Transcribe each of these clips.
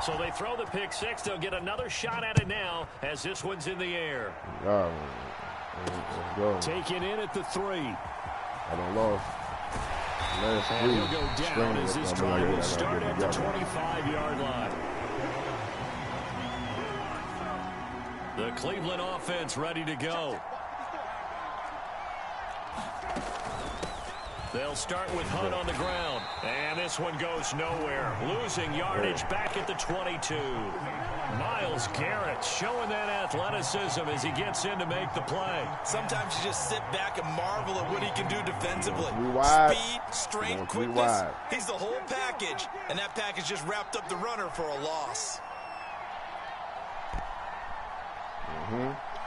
So they throw the pick six. They'll get another shot at it now as this one's in the air. Let's go. Taken in at the 3. I don't lost. And he'll go down as this drive will start at the 25-yard line. The Cleveland offense ready to go. They'll start with Hunt on the ground. And this one goes nowhere. Losing yardage back at the 22. Myles Garrett showing that athleticism as he gets in to make the play. Sometimes you just sit back and marvel at what he can do defensively. Speed, strength, quickness. He's the whole package. And that package just wrapped up the runner for a loss.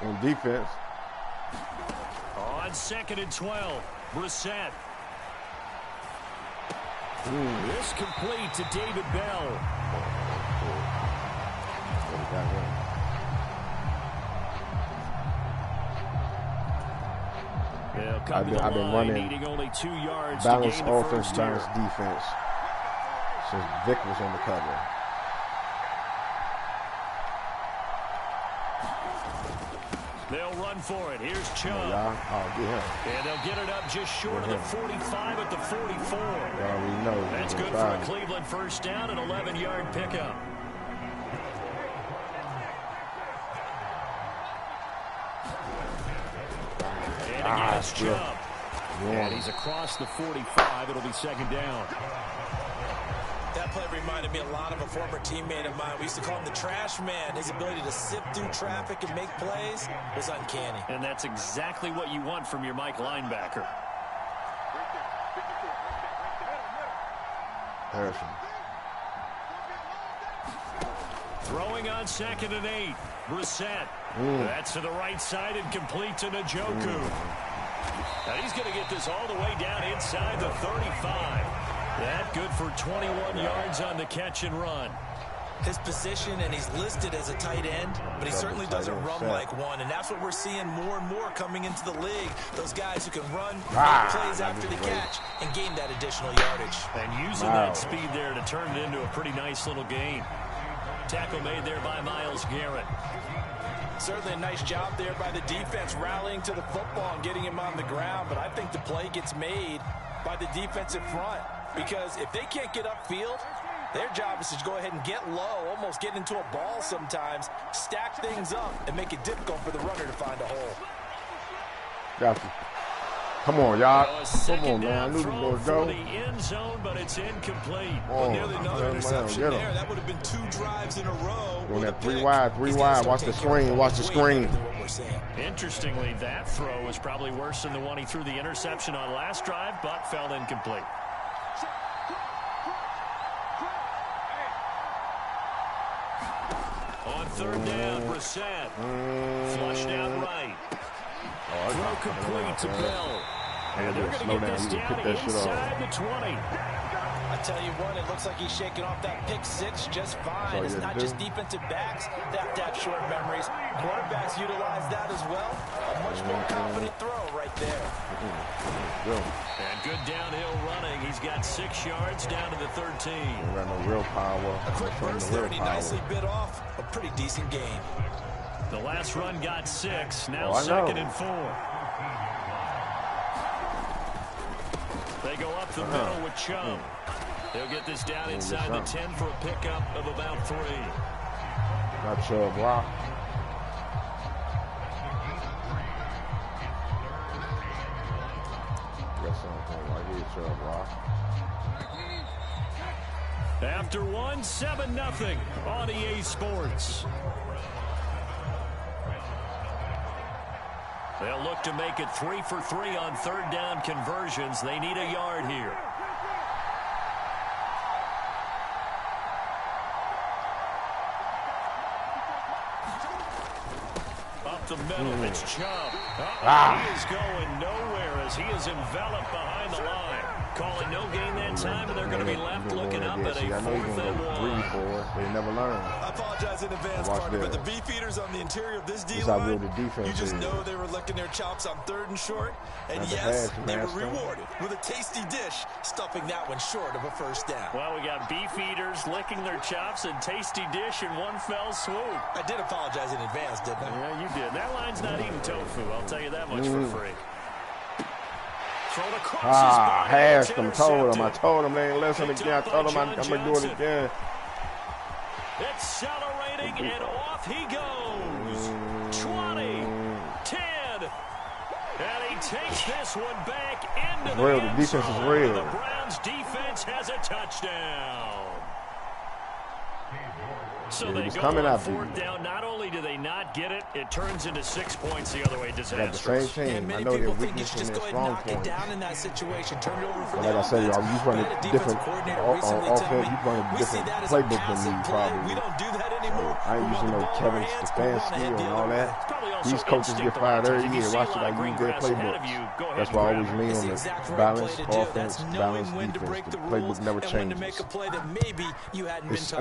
On defense. On 2nd and 12, Brissett. This complete to David Bell. I've been running needing only 2 yards balanced to gain the offense, first balanced defense since Vic was on the cover. They'll run for it. Here's Chubb. And they'll get it up just short of the 45 at the 44. We know. That's good for a Cleveland first down and 11-yard pickup. And again, it's Chubb. And he's across the 45. It'll be 2nd down. That play reminded me a lot of a former teammate of mine. We used to call him the trash man. His ability to sift through traffic and make plays was uncanny. And that's exactly what you want from your Mike linebacker. Harrison. Throwing on 2nd and 8. Brissett. That's to the right side and complete to Njoku. Now he's going to get this all the way down inside the 35. That good for 21 yards on the catch and run. His position, and he's listed as a tight end, but he certainly doesn't run like one, and that's what we're seeing more and more coming into the league. Those guys who can run, make plays after the catch, and gain that additional yardage. And using that speed there to turn it into a pretty nice little gain. Tackle made there by Myles Garrett. Certainly a nice job there by the defense rallying to the football and getting him on the ground, but I think the play gets made by the defensive front. Because if they can't get upfield, their job is to go ahead and get low, almost get into a ball sometimes, stack things up, and make it difficult for the runner to find a hole. Got you. Come on, y'all. Come on, man. I knew we were going to go. The end zone, but it's incomplete. Nearly another interception there. That would have been 2 drives in a row. On that 3 wide. Watch the screen. Watch the screen. Interestingly, that throw was probably worse than the one he threw the interception on last drive, but fell incomplete. On 3rd down, Brissett. Flushed out right. Throw complete to Bell. And they're going to get this down inside the 20. I tell you what, it looks like he's shaking off that pick 6 just fine. It's not just defensive backs that have to have short memories. Quarterbacks utilize that as well. A much more confident throw right there. And good downhill running. He's got 6 yards down to the 13. Got no real power. A quick burst there, and he nicely bit off a pretty decent gain. The last run got 6. Now 2nd and 4. They go up the middle with Chubb. They'll get this down inside the 10 for a pickup of about 3. Not Chubb, wow. Got something right here, Chubb, wow. After 1, 7-0 on EA Sports. They'll look to make it 3 for 3 on 3rd down conversions. They need a yard here. Up the middle, it's Chubb. He is going nowhere as he is enveloped behind the line. Calling no gain that time, and they're going to be left looking up at a 4th and 1. They never learn. I apologize in advance, partner, but the beef eaters on the interior of this D-line, you just know they were licking their chops on 3rd and short. And yes, they were rewarded with a tasty dish, stuffing that one short of a first down. Well, we got beef eaters licking their chops and tasty dish in one fell swoop. I did apologize in advance, didn't I? Yeah, you did. That line's not eating tofu, I'll tell you that much for free. Hashed them, I told them they ain't listen again. I told them I'm going to do it again. Accelerating, and off he goes. 20, 10. And he takes this one back into the end defense zone. is real. The Browns defense has a touchdown. So they go on 4th down. Not only do they not get it, it turns into 6 points the other way. Disastrous. The same team. I know they're weakness and their strong points. Down in that situation. Turn it over for like I said, you run a different offense. You run a different playbook than me, probably. We don't do that anymore. I ain't using no Kevin Stefanski and all that. These coaches get fired every year. Why should I use their playbook? That's why I always lean on the balanced offense, balanced defense. The playbook never changes. It's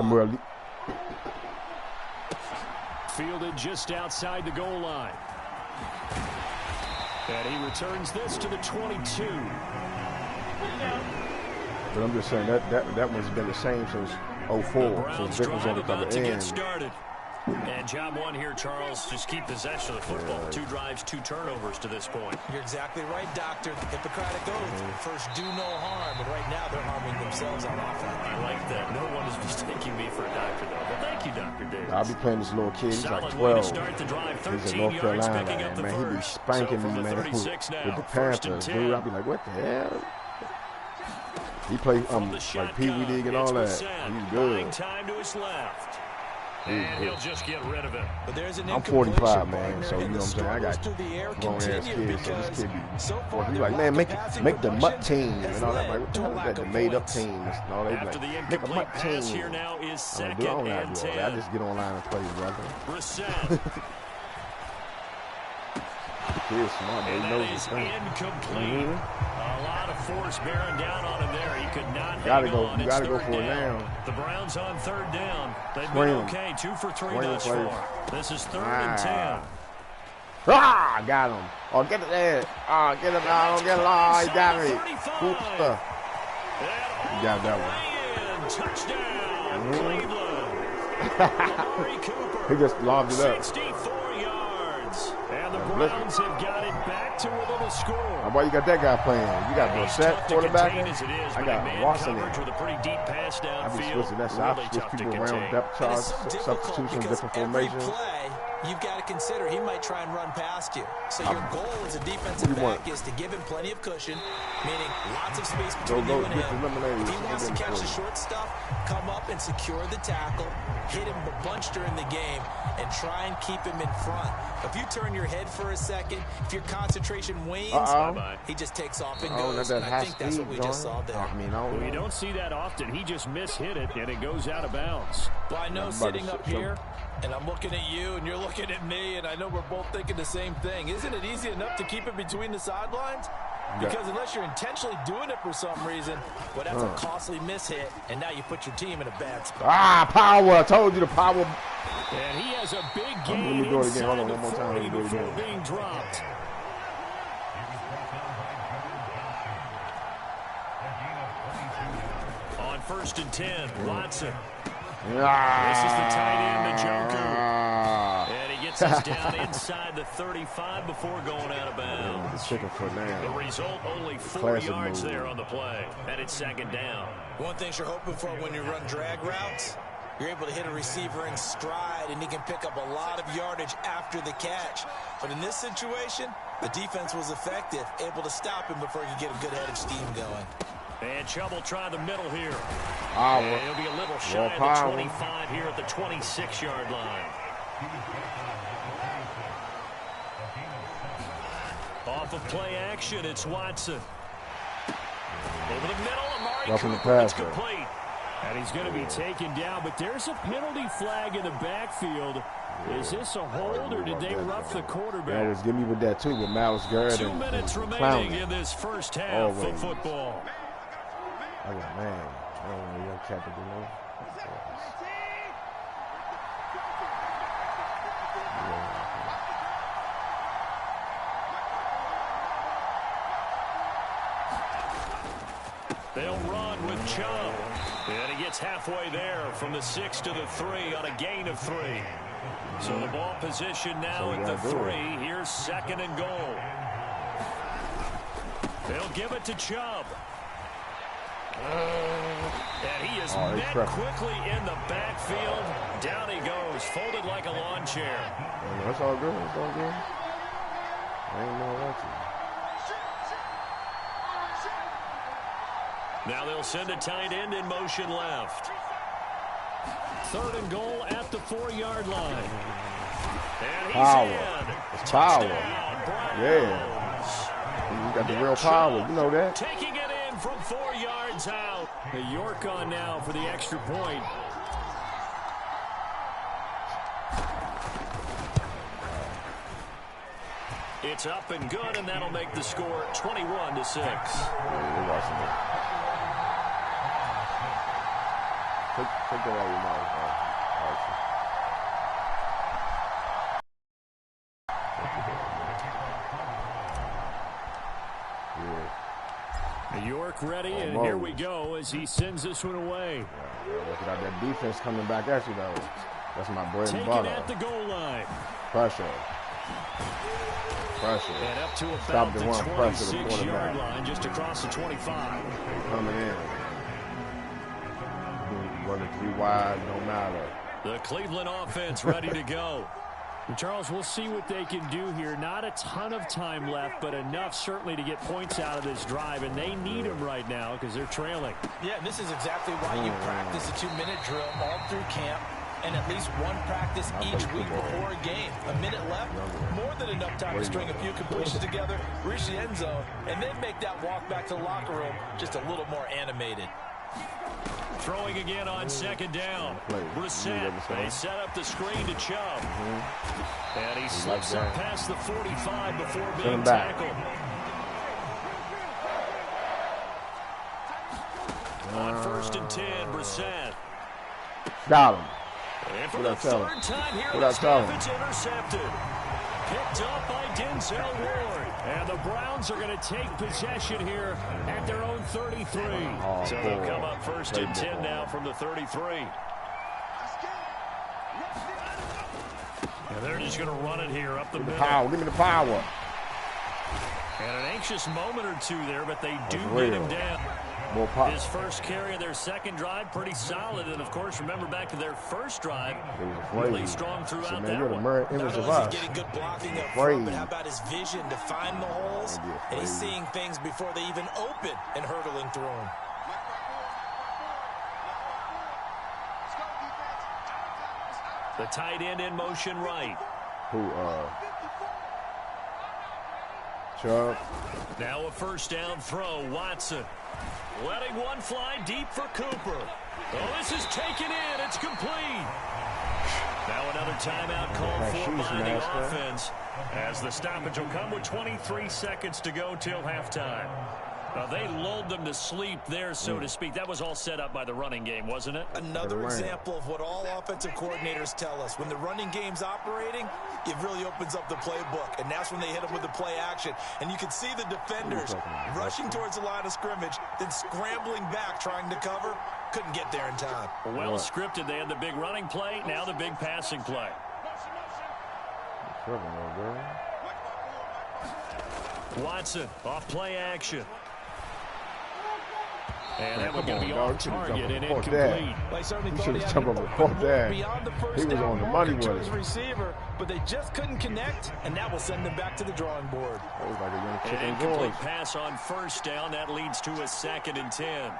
fielded just outside the goal line. And he returns this to the 22. But I'm just saying that one's been the same since 04, since Vic was on the other end. And job one here, Charles, just keep possession of the football. 2 drives, 2 turnovers to this point. You're exactly right, Doctor. The Hippocratic oath. First, do no harm. And right now, they're harming themselves on offense. I like that. No one is mistaking me for a doctor, though. But thank you, Dr. Davis. I'll be playing this little kid. He's like 12. He's in North Carolina, man. He be spanking me, man, with the Panthers, dude. I'll be like, what the hell? He plays like Pee Wee League and all that. He's good. Time to his left. And he'll just get rid of it. I'm 45, man, so you know what I'm saying? I got grown-ass kids, so this kid be... He's like, man, make the mutt team and all that. Like, what the hell is that? The made-up team and all that. Like, make a mutt team. Here now is second I don't do all that. I just get online and play, brother. Brissett. The kid's smart, man. He knows his thing. Incomplete. A lot of force bearing down on him there. He could not hang on. You gotta go for it now. The Browns on 3rd down. They've been okay. 2 for 3 thus far. This is 3rd and 10. Ah, got him. Oh, get it there. Ah, get him. I don't get it. Ah, he got me. Cool stuff. You got that one. Touchdown, Cleveland. He just lobbed it up. 64 yards. And the Browns have got it back to within a score. Why you got that guy playing? You got Brissett quarterback. I got Watson in. With a pretty deep pass I be downfield. switching that side. I switch people around, depth charts, substitutions, different formations. You've got to consider he might try and run past you. So your goal as a defensive back is to give him plenty of cushion, meaning lots of space between you and him. If he wants to catch the short stuff, come up and secure the tackle, hit him a bunch during the game, and try and keep him in front. If you turn your head for a second, if your concentration wanes, he just takes off and goes. And I think that's what we just saw there. Well, you don't see that often. He just mishit it, and it goes out of bounds. Well, I know sitting up here, and I'm looking at you, and you're looking at me, and I know we're both thinking the same thing. Isn't it easy enough to keep it between the sidelines? Because unless you're intentionally doing it for some reason, well, that's a costly mishit, and now you put your team in a bad spot. Ah, power. I told you the power. And he has a big game. Let me do it again. Hold on one more time. Let me do it again. Being dropped. On 1st and 10, Watson. This is the tight end, Njoku. And he gets us down inside the 35 before going out of bounds. The result, only 4 yards there on the play. And it's 2nd down. One thing you're hoping for when you run drag routes, you're able to hit a receiver in stride, and he can pick up a lot of yardage after the catch. But in this situation, the defense was effective, able to stop him before he could get a good head of steam going. And Chubb will try the middle here. And he'll be a little shy of the 25 here at the 26-yard line. Off of play action, it's Watson. Over the middle, Amari Cooper, it's complete. And he's going to be taken down, but there's a penalty flag in the backfield. Is this a hold, or did they rough the quarterback? Yeah, just give me with that, too, with Miles Garrett. 2 minutes remaining in this first half of football. I got, man, I don't know, young capital, They'll run with Chubb. And he gets halfway there from the 6 to the 3 on a gain of 3. So the ball position now at the 3. Here's 2nd and goal. They'll give it to Chubb. And he is met quickly in the backfield. Down he goes, folded like a lawn chair. That's all good. That's all good. I ain't know that. Now they'll send a tight end in motion left. 3rd and goal at the 4-yard line. And he's in. It's power. Yeah. You got the real power. You know that. Taking it in from 4 yards out. The York on now for the extra point. It's up and good, and that'll make the score 21-6. Take that out of your mouth, York ready, and here we go as he sends this one away. Look at that defense coming back at you, though. That's my bread and butter. Taken at the goal line. Pressure. And up to about the 26-yard line, just across the 25. Coming in. Running 3 wide, no matter. The Cleveland offense ready to go. And Charles, we'll see what they can do here. Not a ton of time left, but enough certainly to get points out of this drive, and they need them right now because they're trailing. Yeah, and this is exactly why you practice a 2-minute drill all through camp and at least one practice each week before a game. A minute left, more than enough time to string a few completions together, reach the end zone, and then make that walk back to the locker room just a little more animated. Throwing again on 2nd down. Brissett, they set up the screen to Chubb. And he slips up past the 45 before being tackled. On 1st and 10, Brissett. Got him. And for the 3rd time here in this half, it's intercepted. Picked up by Denzel Ward. And the Browns are going to take possession here at their own 33. So they'll come up 1st and 10 now from the 33. And they're just going to run it here up the middle. Power. Give me the power. And an anxious moment or two there, but they do get him down. More pop. His first carry of their 2nd drive, pretty solid. And, of course, remember back to their 1st drive, really strong throughout that one. Not only is he getting good blocking up front, but how about his vision to find the holes? And he's seeing things before they even open and hurtling through them. The tight end in motion right. Chubb. Now a 1st down throw. Watson letting one fly deep for Cooper. Oh, this is taken in. It's complete. Now another timeout called for by the offense as the stoppage will come with 23 seconds to go till halftime. Now, they lulled them to sleep there, so to speak. That was all set up by the running game, wasn't it? Another example of what all offensive coordinators tell us. When the running game's operating, it really opens up the playbook, and that's when they hit them with the play action. And you can see the defenders rushing towards the line of scrimmage, then scrambling back, trying to cover. Couldn't get there in time. Well scripted. They had the big running play, now the big passing play. Watson off play action. And that was going to be off target and incomplete. He should have jumped over that. He was on the money with his receiver, but they just couldn't connect, and that will send them back to the drawing board. That was like a young An incomplete pass on 1st down. That leads to a 2nd and 10.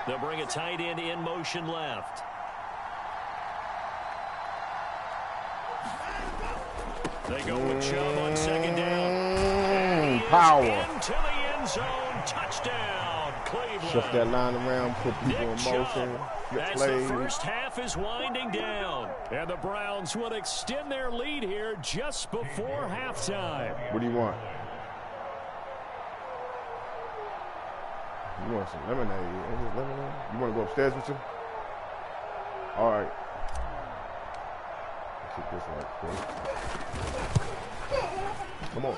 They'll bring a tight end in motion left. They go with Chubb on 2nd down. And power. Into the end zone. Touchdown. Cleveland. Shift that line around, put people in motion. As the 1st half is winding down. And the Browns will extend their lead here just before halftime. What do you want? You want some lemonade? You want to go upstairs with you? All right. Take this right quick. Come on.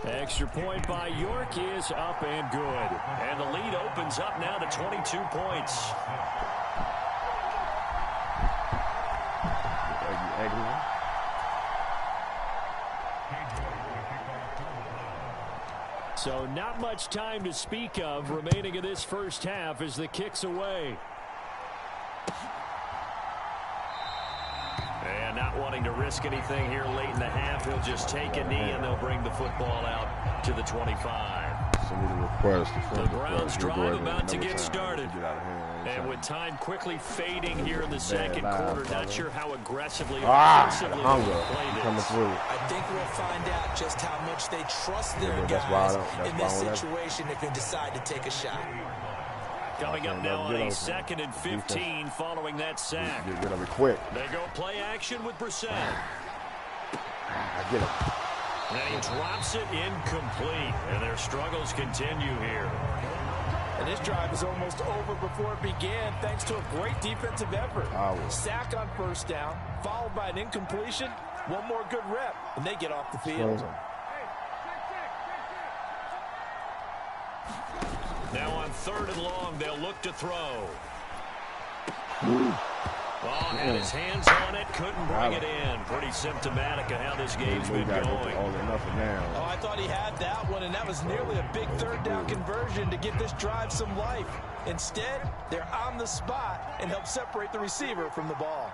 Extra point by York is up and good. And the lead opens up now to 22 points. So not much time to speak of remaining in this first half as the kick's away. And not wanting to risk anything here late in the half, he'll just take a knee and they'll bring the football out to the 25. The Browns drive about to get started. And with time quickly fading here in the second quarter, not sure how aggressively or offensively they'll play this. I think we'll find out just how much they trust their guys in this situation if they decide to take a shot. Coming up now on a 2nd and 15 following that sack. Get rid of it quick. They go play action with Brissett. I get it. And he drops it incomplete. And their struggles continue here. And this drive is almost over before it began thanks to a great defensive effort. Sack on first down, followed by an incompletion. One more good rep, and they get off the field. Now on 3rd and long, they'll look to throw. Had his hands on it, couldn't bring it in. Pretty symptomatic of how this game's been going. Oh, I thought he had that one, and that was nearly a big 3rd down conversion to give this drive some life. Instead, they're on the spot and help separate the receiver from the ball.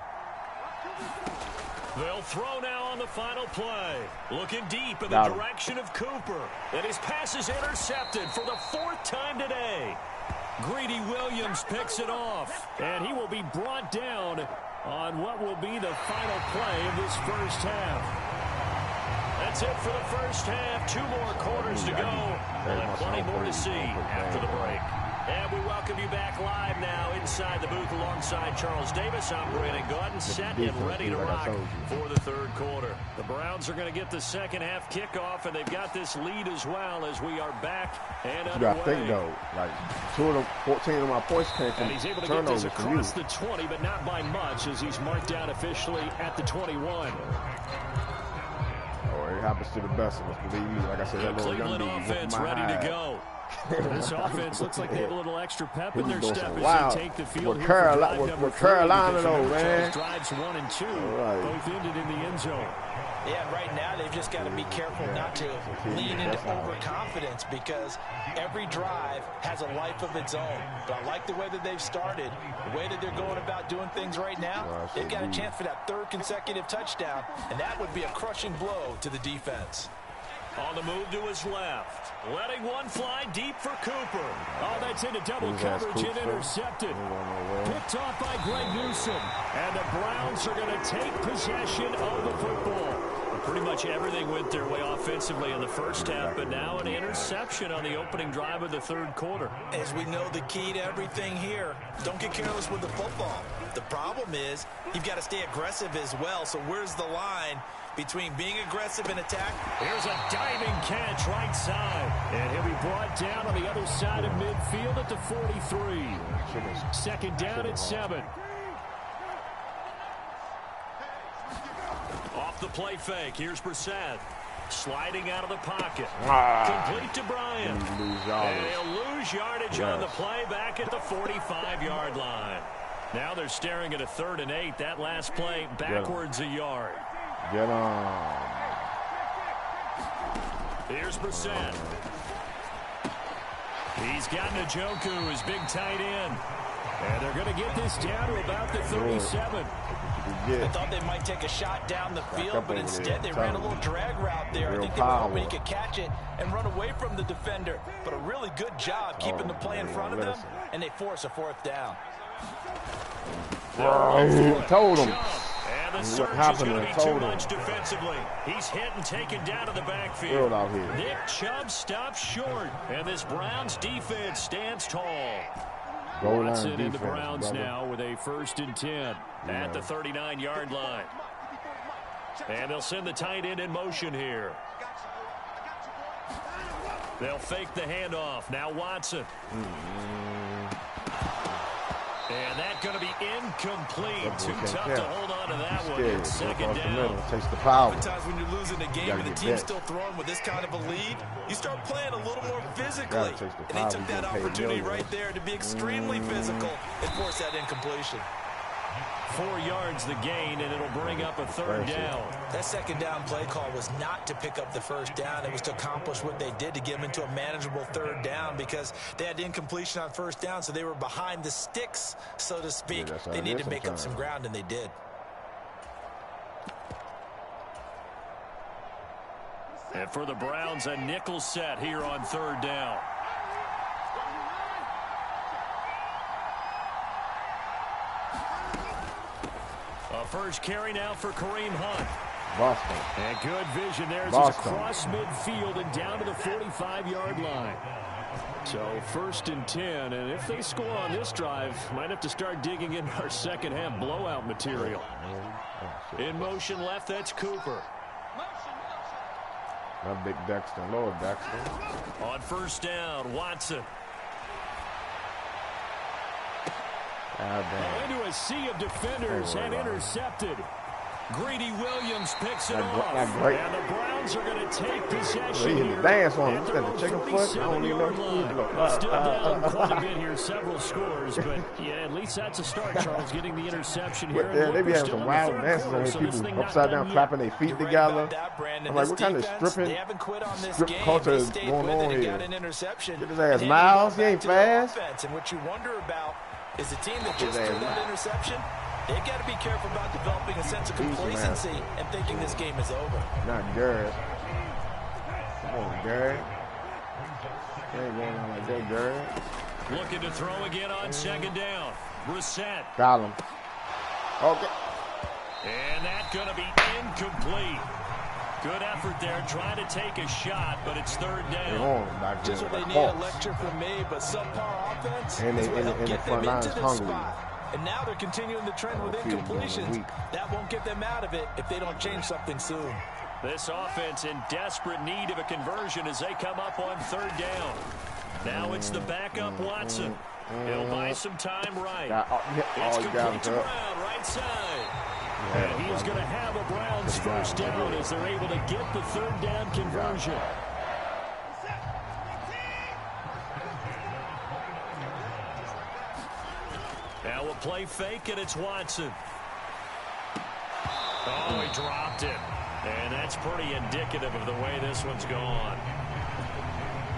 They'll throw now on the final play. Looking deep in the direction of Cooper. And his pass is intercepted for the 4th time today. Greedy Williams picks it off. And he will be brought down on what will be the final play of this first half. That's it for the first half. 2 more quarters to go. We'll have plenty more to see after the break. And we welcome you back live now inside the booth alongside Charles Davis. I'm Brandon Gordon, set and ready to rock for the 3rd quarter. The Browns are going to get the second half kickoff, and they've got this lead as well as we are back and underway. You got to think, though, like 14 of my points came from and he's able to get this across the 20, but not by much as he's marked down officially at the 21. Oh, it happens to the best of us, believe me. Like I said, that little Cleveland young offense ready to go. This offense looks like they have a little extra pep in their step as they take the field with here Carolina, though, man. Drives 1 and 2, both ended in the end zone. Yeah, right now they've just got to be careful not to lean into overconfidence because every drive has a life of its own. But I like the way that they've started, the way that they're going about doing things right now. They've got a chance for that 3rd consecutive touchdown, and that would be a crushing blow to the defense. On the move to his left. Letting one fly deep for Cooper. Oh, that's into double coverage and intercepted. Picked off by Greg Newsome. And the Browns are going to take possession of the football. Pretty much everything went their way offensively in the first half, but now an interception on the opening drive of the 3rd quarter. As we know, the key to everything here, don't get careless with the football. The problem is you've got to stay aggressive as well, so where's the line between being aggressive and attack? Here's a diving catch right side. And he'll be brought down on the other side of midfield at the 43. 2nd down at 7. Off the play fake. Here's Brissett. Sliding out of the pocket. Complete to Bryant. And he'll lose yardage on the play back at the 45-yard line. Now they're staring at a 3rd and 8. That last play backwards a yard. Get on. Here's Brissett. He's got Njoku, his big tight end. And they're going to get this down to about the 37. I thought they might take a shot down the field, but instead they ran a little drag route there. I think they were hoping he could catch it and run away from the defender. But a really good job keeping the play in front of them, and they force a 4th down. Told him. And the search is going to be too much defensively. He's hit and taken down to the backfield. Nick Chubb stops short, and this Browns defense stands tall. Watson in the Browns now with a 1st and 10 at the 39-yard line. And they'll send the tight end in motion here. They'll fake the handoff. Now Watson. And that's going to be incomplete. Too tough to hold on to that one. It's second down. Takes the power. Oftentimes when you're losing a game and the team's still throwing with this kind of a lead, you start playing a little more physically. And they took that opportunity right there to be extremely physical and force that incompletion. 4 yards the gain, and it'll bring up a third down. That second down play call was not to pick up the first down. It was to accomplish what they did, to get them into a manageable third down, because they had incompletion on first down, so they were behind the sticks, so to speak. They needed to make up some ground, and they did. And for the Browns, a nickel set here on third down. First carry now for Kareem Hunt. Boston. And good vision there as he's across midfield and down to the 45-yard line. So 1st and 10, and if they score on this drive, might have to start digging in our second half blowout material. In motion left, that's Cooper. That big Dexter, Lord Dexter. On first down, Watson. Into a sea of defenders and intercepted. Greedy Williams picks it off. And the Browns are going to take possession here. Dance on him. The chicken foot. I don't even know. Still down quite a bit here, several scores, but yeah, at least that's a start, Charles, getting the interception here. Yeah, they be having some wild dances on these people upside down, clapping their feet together. I'm like, what kind of strip culture is going on here? Get his ass miles. He ain't fast. And what you wonder about is the team that just threw that interception, they've got to be careful about developing a sense of complacency and thinking this game is over. Not Garrett. Come on, Garrett. They ain't going on like that, Garrett. Looking to throw again on second down. Brissett. Got him. Okay. And that's going to be incomplete. Good effort there, trying to take a shot, but it's third down. Just what they need, electric from me, but subpar offense is what helped get them into this spot. And now they're continuing the trend with incompletions. That won't get them out of it if they don't change something soon. This offense in desperate need of a conversion as they come up on third down. Now it's the backup Watson. He'll buy some time right. It's complete to Brown, right side. And he's going to have a Browns first down as they're able to get the third down conversion. Now we'll play fake, and it's Watson. Oh, he dropped it. And that's pretty indicative of the way this one's gone.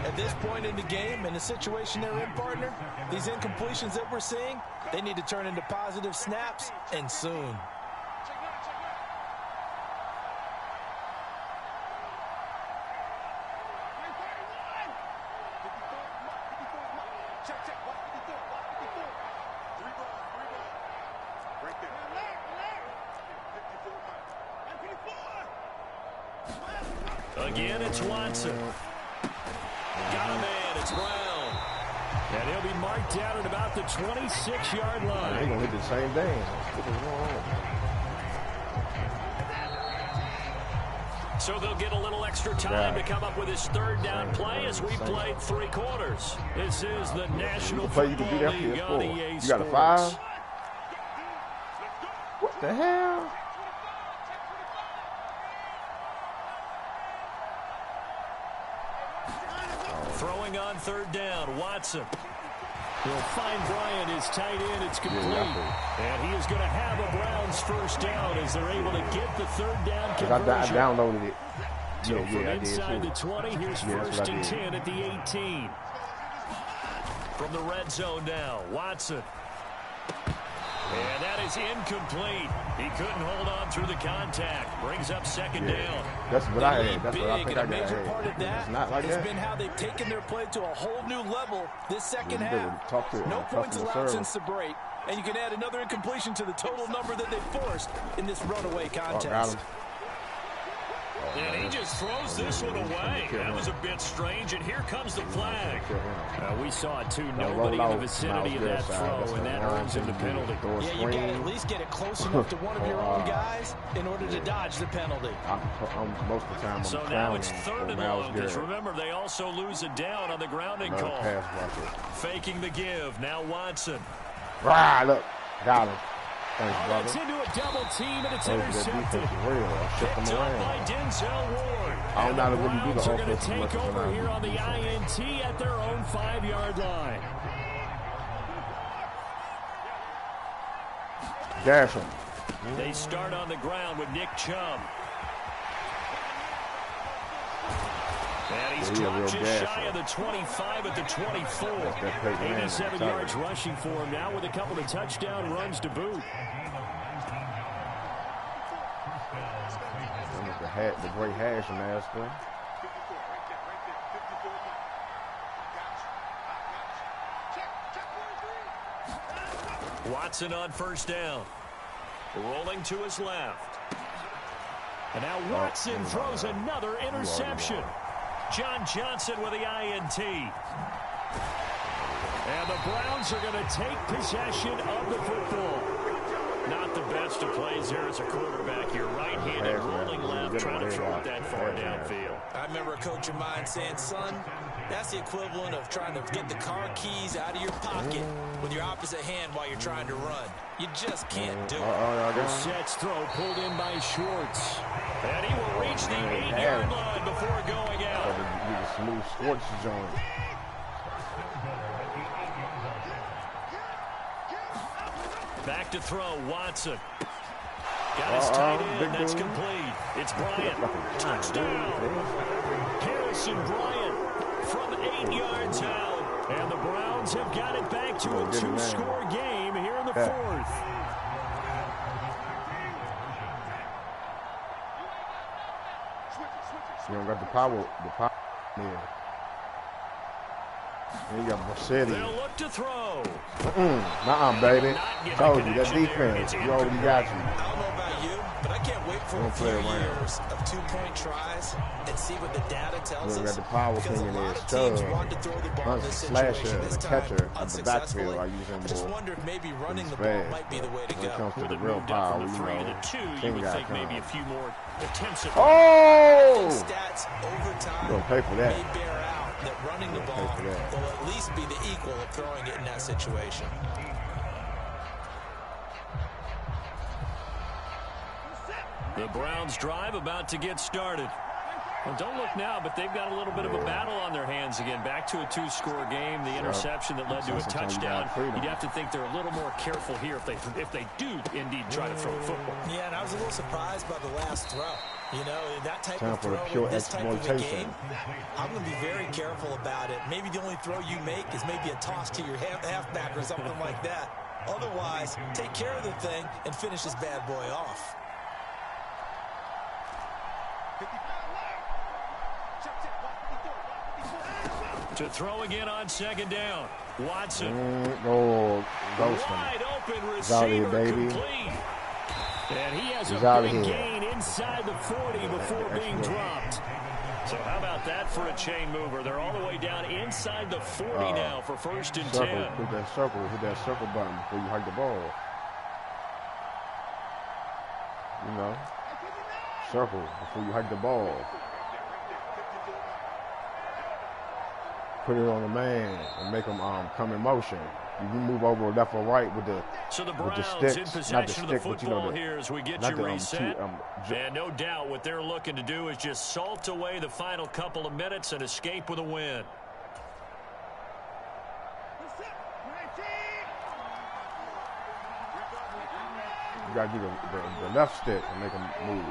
At this point in the game, in the situation they're in, partner, these incompletions that we're seeing, they need to turn into positive snaps, and soon. Again, it's Watson. Got a man, it's Brown. And he'll be marked down at about the 26-yard line. They're going to hit the same thing. So they'll get a little extra time to come up with his third down play as we played 3 quarters. This is the National Football League on EA Sports. You got a 5? What the hell? Throwing on third down, Watson. He'll find Bryant, his tight end. It's complete. And he is going to have a Browns first down as they're able to get the third down conversion. I downloaded it. So from inside the 20, here's first and 10 at the 18. From the red zone now, Watson. And that is incomplete. He couldn't hold on through the contact. Brings up second down. That's what I had. That's what I think I got. A major part of that has been how they've taken their play to a whole new level this second half. No points allowed since the break. And you can add another incompletion to the total number that they forced in this runaway contest. And he just throws this one away. That was a bit strange, and here comes the flag. We saw it, too. Nobody in the vicinity of that throw, and that earns him the penalty. Yeah, you got to at least get it close enough to one of your own guys in order to dodge the penalty. Most of the time, so now it's third and long, because remember, they also lose it down on the grounding call. Faking the give. Now Watson. Look. Got him. Thanks, brother. That's into a double team, and it's intercepted. Picked up by Denzel Ward. I don't know how to really do the Browns are going to offensive take over here on the INT at their own 5-yard line. Dash him. They start on the ground with Nick Chubb. And he's dropped just shy of the 25 at the 24. 87 yards rushing for him now with a couple of touchdown runs to boot. The great hash master. Watson on first down. Rolling to his left. And now Watson throws another interception. John Johnson with the INT. And the Browns are going to take possession of the football. Not the best of plays here as a quarterback. You're right-handed, rolling left, trying to throw it that far downfield. I remember a coach of mine saying, son, that's the equivalent of trying to get the car keys out of your pocket with your opposite hand while you're trying to run. You just can't do it. Brissett's throw pulled in by Schwartz. And he will reach the 8-yard line before going out. Smooth Schwartz joint. Back to throw, Watson. Got his tight end, that's complete. It's Bryant. Touchdown. Harrison Bryant from 8 yards out. And the Browns have got it back to a 2-score game here in the fourth. You don't got the power there. And you got Brissett. They'll look to throw. Nuh-uh, baby. Told you, that defense, you already got you. I don't know about you, but I can't wait for a few years of 2-point tries and see what the data tells us. You got the power thing in there. Slasher and the catcher at the backfield. I just wonder if maybe running the ball might be the way to go. When it comes to the real power, you know, you would think maybe a few more attempts at stats over time you're gonna pay for that. May bear out that running the ball will at least be the equal of throwing it in that situation. The Browns drive about to get started. Well, don't look now, but they've got a little bit of a battle on their hands again. Back to a 2-score game. The interception that led to a touchdown. You'd have to think they're a little more careful here if they do indeed try to throw the football. Yeah, and I was a little surprised by the last throw. You know, that type of for throw in this type of a game, I'm going to be very careful about it. Maybe the only throw you make is maybe a toss to your halfback or something like that. Otherwise, take care of the thing and finish this bad boy off. To throw again on second down. Watson. Wide open receiver complete. And he has a big gain inside the 40 before being dropped. So how about that for a chain mover? They're all the way down inside the 40 now for 1st and 10. Hit that circle button before you hike the ball. You know, circle before you hike the ball. Put it on the man and make him come in motion. You can move over left or right with the sticks, not the stick, but you know here as we get you reset. And no doubt what they're looking to do is just salt away the final couple of minutes and escape with a win. You got to do the left stick and make him move.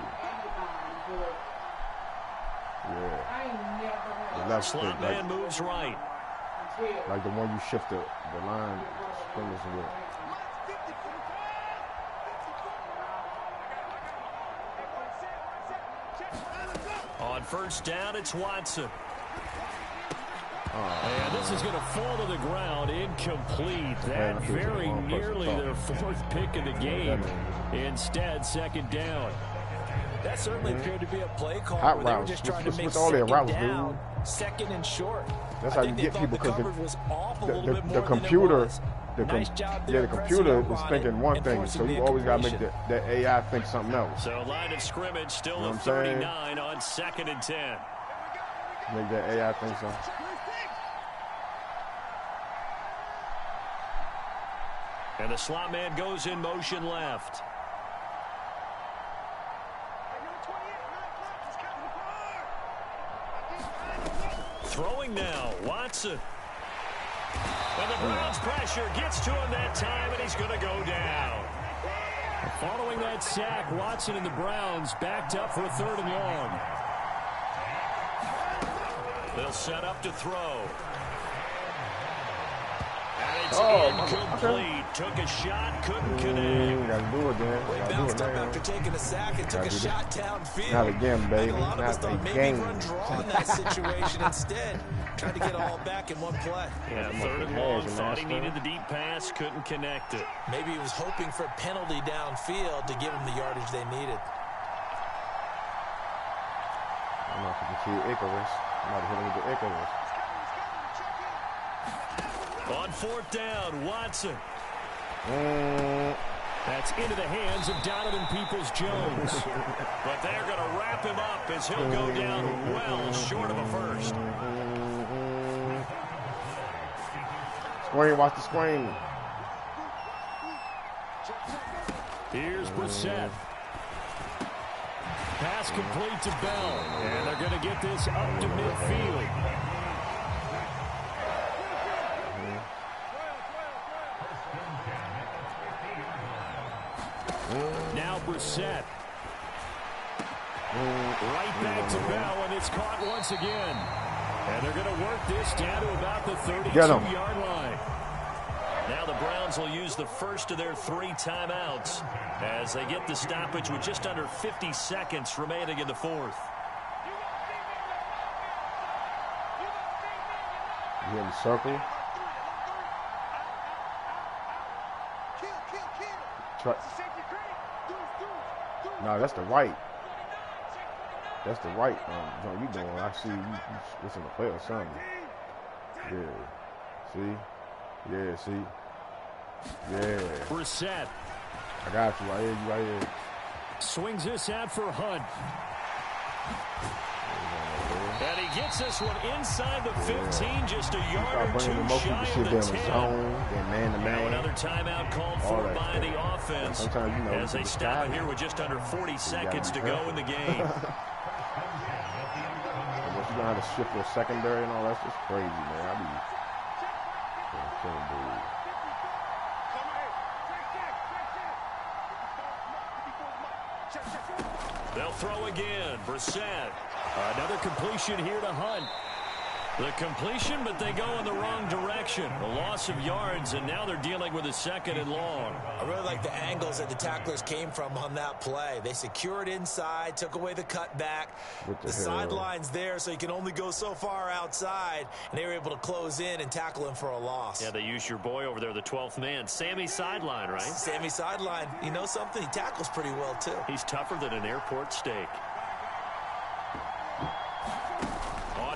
Yeah. The left stick. Slot man moves right. Like the one you shift the line fingers with. On first down, it's Watson. And this is going to fall to the ground, incomplete. That very nearly their 4th pick of the game. Instead, second down. That certainly appeared to be a play call where they were just trying to make second down, second and short. That's how you get people because the computer, the computer is thinking one thing, so you always got to make the AI think something else. So line of scrimmage still at 39 on 2nd and 10. Make that AI think something. And the slot man goes in motion left. Throwing now, Watson. And the Browns pressure gets to him that time, and he's going to go down. Following that sack, Watson and the Browns backed up for a 3rd and long. They'll set up to throw. And it's incomplete. Took a shot, couldn't connect. Gotta do it, man. Well, he bounced up after taking a sack and took a shot downfield. Not again, baby. A lot of us thought maybe he'd run draw in that situation instead. Tried to get it all back in one play. Yeah, 3rd and long. Thought he needed the deep pass, couldn't connect it. Maybe he was hoping for a penalty downfield to give him the yardage they needed. I'm not going to see Icarus. I'm not hitting with the Icarus. On 4th down, Watson. That's into the hands of Donovan Peoples-Jones. But they're going to wrap him up as he'll go down well short of a first. Screen, watch the screen. Here's Brissett. Pass complete to Bell. And they're going to get this up to midfield. Now Brissett. Right back to Bell, and it's caught once again. And they're going to work this down to about the 32-yard line. Now the Browns will use the first of their 3 timeouts as they get the stoppage with just under 50 seconds remaining in the 4th. You in the circle. No, that's the right. That's the right joint you doing. I see you listen to play or something. Yeah. See? Yeah, see? Yeah. Brissett. I got you right here. You right here. Swings this out for Hunt. And he gets this one inside the 15, just a yard or 2 shy of the 10. Now another timeout called for by the offense as they stop it here with just under 40 seconds to go in the game. Once you know how to shift your secondary and all that's just crazy, man. I be killing dude. They'll throw again. Brissett. Another completion here to Hunt. The completion, but they go in the wrong direction. A loss of yards, and now they're dealing with a 2nd and long. I really like the angles that the tacklers came from on that play. They secured inside, took away the cutback. The sideline's there, so you can only go so far outside, and they were able to close in and tackle him for a loss. Yeah, they used your boy over there, the 12th man, Sammy Sideline, right? Sammy Sideline. You know something? He tackles pretty well, too. He's tougher than an airport steak.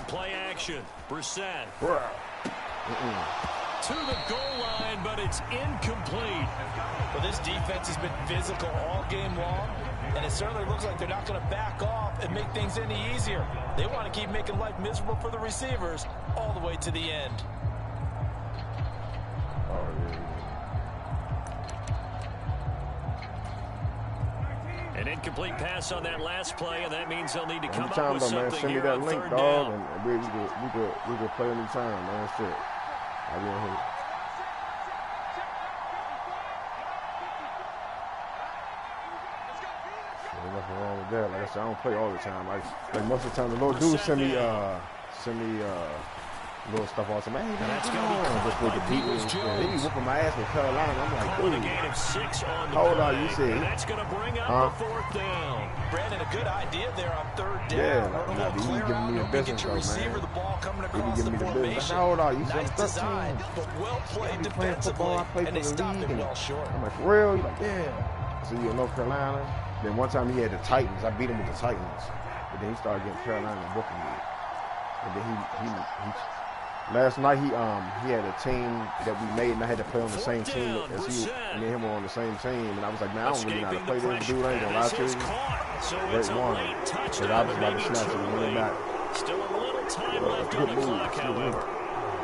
Play action. Brissett. To the goal line, but it's incomplete. Well, this defense has been physical all game long, and it certainly looks like they're not going to back off and make things any easier. They want to keep making life miserable for the receivers all the way to the end. An incomplete pass on that last play, and that means they'll need to come up with something man, send me that link, dog, and we could play anytime, man. Shit. I'll be on here. There's nothing wrong with that. Like I said, I don't play all the time. Like most of the time, the Lord do send me little stuff all the time. Hey, that's going to be caught by Peoples-Jones. They be whooping my ass with Carolina. I'm like, dude. A gain of 6 on the hold on, you see. And that's going to bring up the 4th down. Brandon, a good idea there on 3rd down. Yeah, like, he be giving me the business, though, man. The ball coming across he be giving me the business. Hold on, you said 13. But well played defensively, and they stopped it well short. I'm like, for real? He's like, yeah. So you're in North Carolina. Then one time he had the Titans. I beat him with the Titans. But then he started getting Carolina and booking me. And then he last night he had a team that we made, and I had to play on the same team as he. Me and him were on the same team, and I was like, man, I don't really know how to play this dude. I ain't gonna lie to you. Great one, but I was about to snatch it and win back. Still a little time left on the clock, however.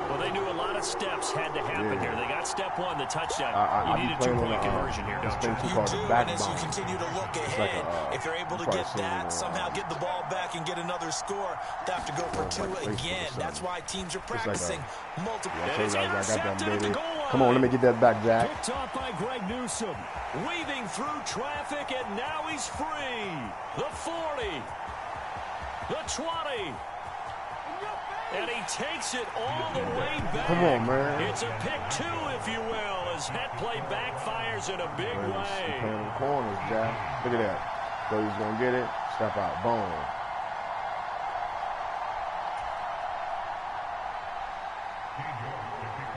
Well, they knew a lot of steps had to happen here. They got step one, the touchdown. You need a two-point conversion here, don't you? You do, and as you continue to look ahead, if they're able to get that, somehow get the ball back and get another score, they have to go for two again. That's why teams are practicing multiple. Come on, let me get that back, Jack. Picked off by Greg Newsome. Weaving through traffic, and now he's free. The 40. The 20. And he takes it all the way back. Come on, man. It's a pick two, if you will, as that play backfires in a big way. Playing in corners, Jack. Look at that. So he's going to get it. Step out. Boom.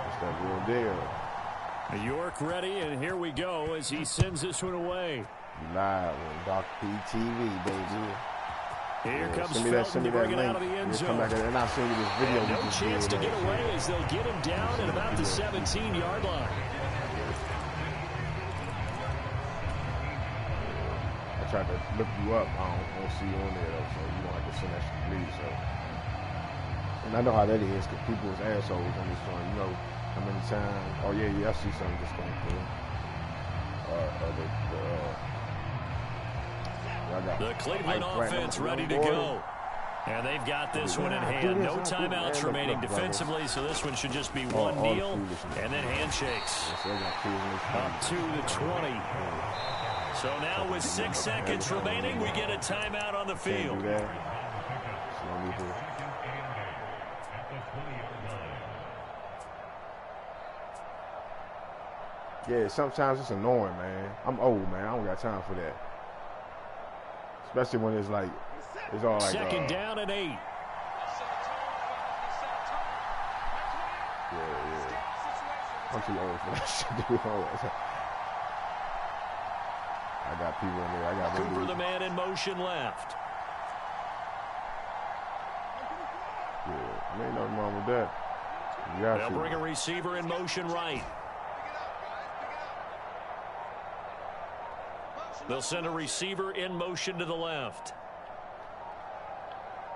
That's that real deal. York ready, and here we go as he sends this one away. Live on Doc PTV, baby. Here comes Felton to bring it out of the end zone. And I'll send you this video. No chance to get away as they'll get him down at about the 17-yard line. I tried to look you up. I don't see you on there, though, so you don't have to send that shit to me. So. And I know how that is, because people is assholes on this one. You know how many times. Oh, yeah, I see something just going through. The Cleveland offense ready to go. And they've got this one in hand. No timeouts remaining defensively, so this one should just be one kneel and then handshakes. Up to the 20. So now with 6 seconds remaining, we get a timeout on the field. Yeah, sometimes it's annoying, man. I'm old, man. I don't got time for that. Especially when it's like, it's all like... Second down and 8. Yeah. I'm too old for that shit. I got people in there. I got Cooper, the man in motion left. Yeah, there ain't nothing wrong with that. They'll bring a receiver in motion right. They'll send a receiver in motion to the left.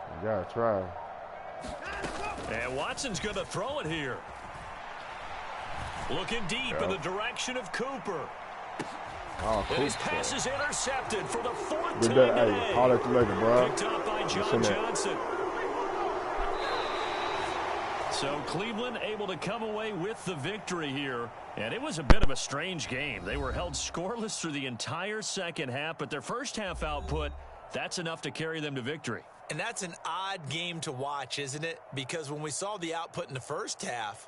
You gotta try. And Watson's going to throw it here. Looking deep in the direction of Cooper. Oh, and his pass is intercepted for the 4th time today. All that later, bro. Picked up by John Johnson. So Cleveland able to come away with the victory here. And it was a bit of a strange game. They were held scoreless through the entire second half, but their first half output, that's enough to carry them to victory. And that's an odd game to watch, isn't it? Because when we saw the output in the first half,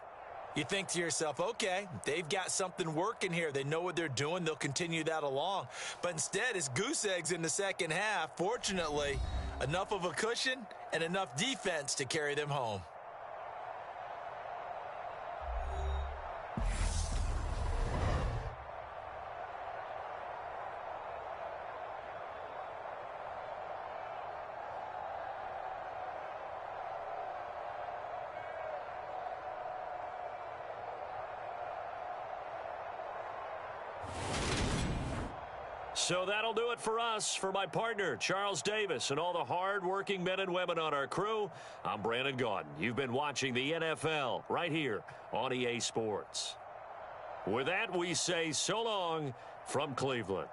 you think to yourself, okay, they've got something working here. They know what they're doing. They'll continue that along. But instead, it's goose eggs in the second half. Fortunately, enough of a cushion and enough defense to carry them home. So that'll do it for us. For my partner, Charles Davis, and all the hard-working men and women on our crew, I'm Brandon Gaudin. You've been watching the NFL right here on EA Sports. With that, we say so long from Cleveland.